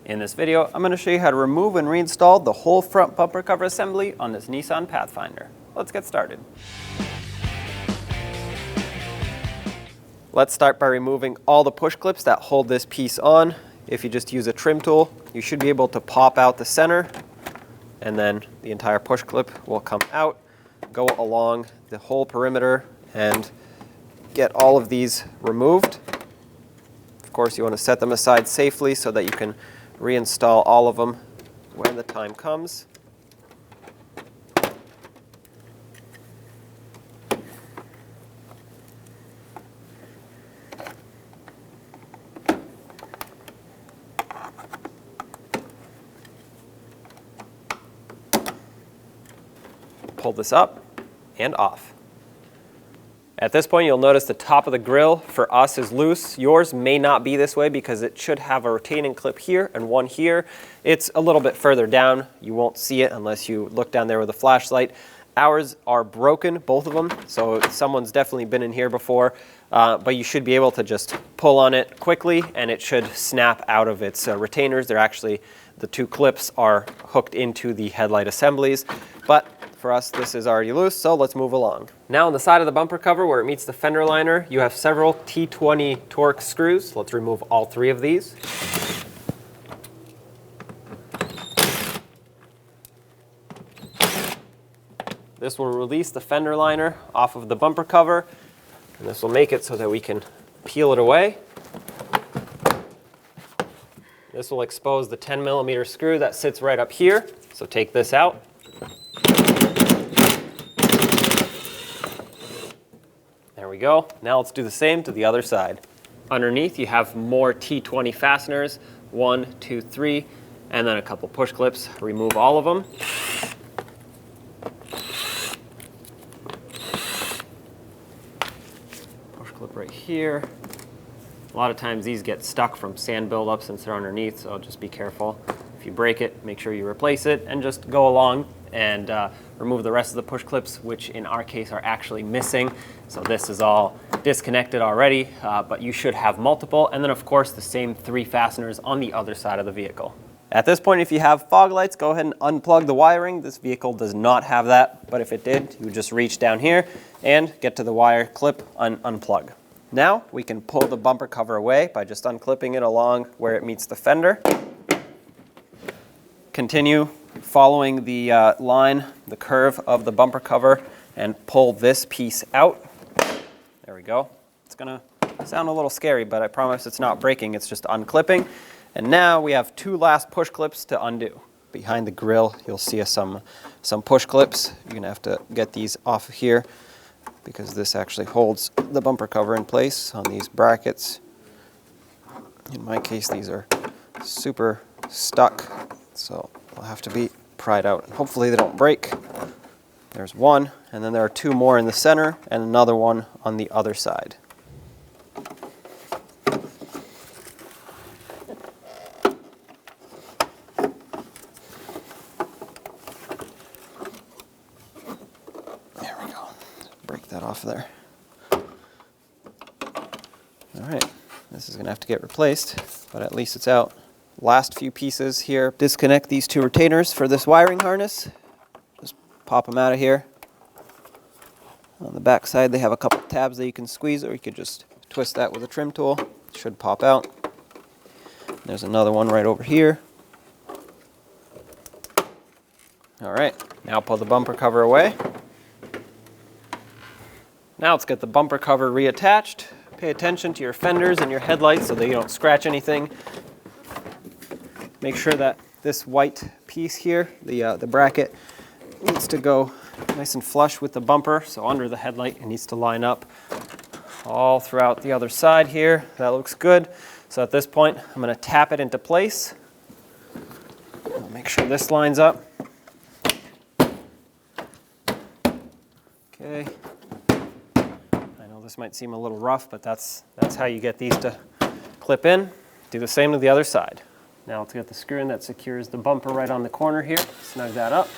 In this video, I'm going to show you how to remove and reinstall the whole front bumper cover assembly on this Nissan Pathfinder. Let's get started. Let's start by removing all the push clips that hold this piece on. If you just use a trim tool, you should be able to pop out the center, and then the entire push clip will come out, go along the whole perimeter, and get all of these removed. Of course, you want to set them aside safely so that you can reinstall all of them when the time comes. Pull this up and off. At this point, you'll notice the top of the grill for us is loose. Yours may not be this way because it should have a retaining clip here and one here. It's a little bit further down. You won't see it unless you look down there with a flashlight. Ours are broken, both of them, so someone's definitely been in here before, but you should be able to just pull on it quickly and it should snap out of its retainers. They're actually, the two clips are hooked into the headlight assemblies, but for us, this is already loose, so let's move along. Now on the side of the bumper cover where it meets the fender liner, you have several T20 Torx screws. Let's remove all three of these. This will release the fender liner off of the bumper cover, and this will make it so that we can peel it away. This will expose the 10mm screw that sits right up here, so take this out. There we go. Now let's do the same to the other side. Underneath you have more T20 fasteners, 1, 2, 3, and then a couple push clips. Remove all of them. Push clip right here. A lot of times these get stuck from sand buildup since they're underneath, so just be careful. If you break it, make sure you replace it and just go along and remove the rest of the push clips, which in our case are actually missing. So this is all disconnected already, but you should have multiple. And then of course the same 3 fasteners on the other side of the vehicle. At this point, if you have fog lights, go ahead and unplug the wiring. This vehicle does not have that, but if it did, you would just reach down here and get to the wire clip and unplug. Now we can pull the bumper cover away by just unclipping it along where it meets the fender. Continue following the line, the curve of the bumper cover, and pull this piece out. There we go. It's gonna sound a little scary, but I promise it's not breaking, it's just unclipping. And now we have 2 last push clips to undo. Behind the grill, you'll see some push clips. You're gonna have to get these off of here because this actually holds the bumper cover in place on these brackets. In my case, these are super stuck, so they'll have to be pried out. Hopefully they don't break. There's one, and then there are 2 more in the center and another one on the other side. There we go. Break that off there. All right, this is gonna have to get replaced, but at least it's out. Last few pieces here. Disconnect these 2 retainers for this wiring harness. Just pop them out of here. On the back side, they have a couple tabs that you can squeeze, or you could just twist that with a trim tool. It should pop out. There's another one right over here. All right, now pull the bumper cover away. Now let's get the bumper cover reattached. Pay attention to your fenders and your headlights so that you don't scratch anything. Make sure that this white piece here, the bracket, needs to go nice and flush with the bumper. So under the headlight, it needs to line up all throughout the other side here. That looks good. So at this point, I'm going to tap it into place. I'll make sure this lines up. Okay. I know this might seem a little rough, but that's how you get these to clip in. Do the same to the other side. Now let's get the screw in that secures the bumper right on the corner here. Snug that up.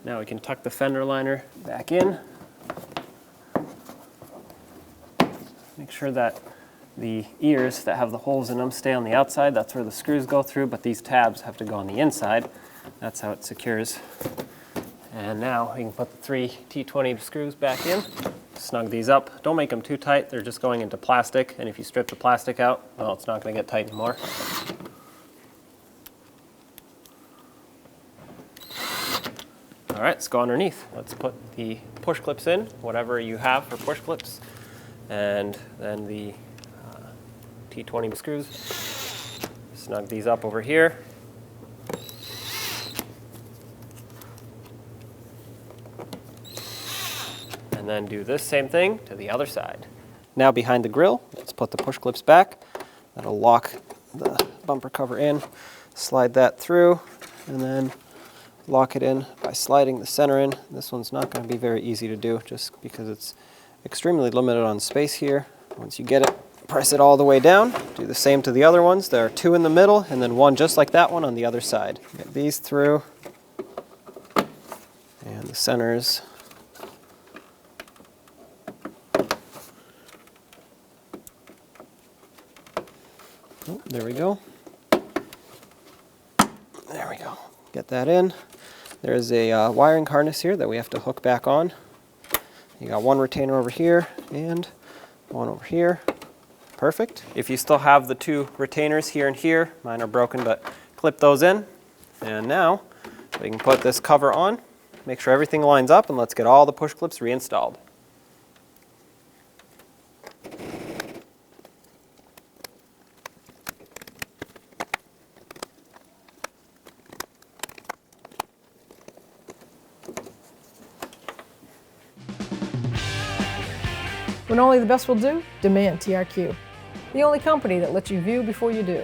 Now we can tuck the fender liner back in. Make sure that The ears that have the holes in them stay on the outside. That's where the screws go through, but these tabs have to go on the inside. That's how it secures. And now we can put the 3 T20 screws back in, snug these up. Don't make them too tight, they're just going into plastic, and if you strip the plastic out, well, it's not going to get tight anymore. All right, let's go underneath. Let's put the push clips in, whatever you have for push clips, and then the T20 screws. Snug these up over here. And then do this same thing to the other side. Now behind the grille, let's put the push clips back. That'll lock the bumper cover in, slide that through, and then lock it in by sliding the center in. This one's not going to be very easy to do just because it's extremely limited on space here. Once you get it, press it all the way down. Do the same to the other ones. There are 2 in the middle and then 1 just like that one on the other side. Get these through, and the centers. Oh, there we go. There we go. Get that in. There's a wiring harness here that we have to hook back on. You got 1 retainer over here and 1 over here. Perfect. If you still have the 2 retainers here and here, mine are broken, but clip those in. And now we can put this cover on, make sure everything lines up, and let's get all the push clips reinstalled. When only the best will do, demand TRQ. The only company that lets you view before you do.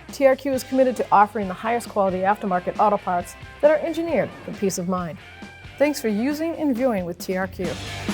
TRQ is committed to offering the highest quality aftermarket auto parts that are engineered for peace of mind. Thanks for using and viewing with TRQ.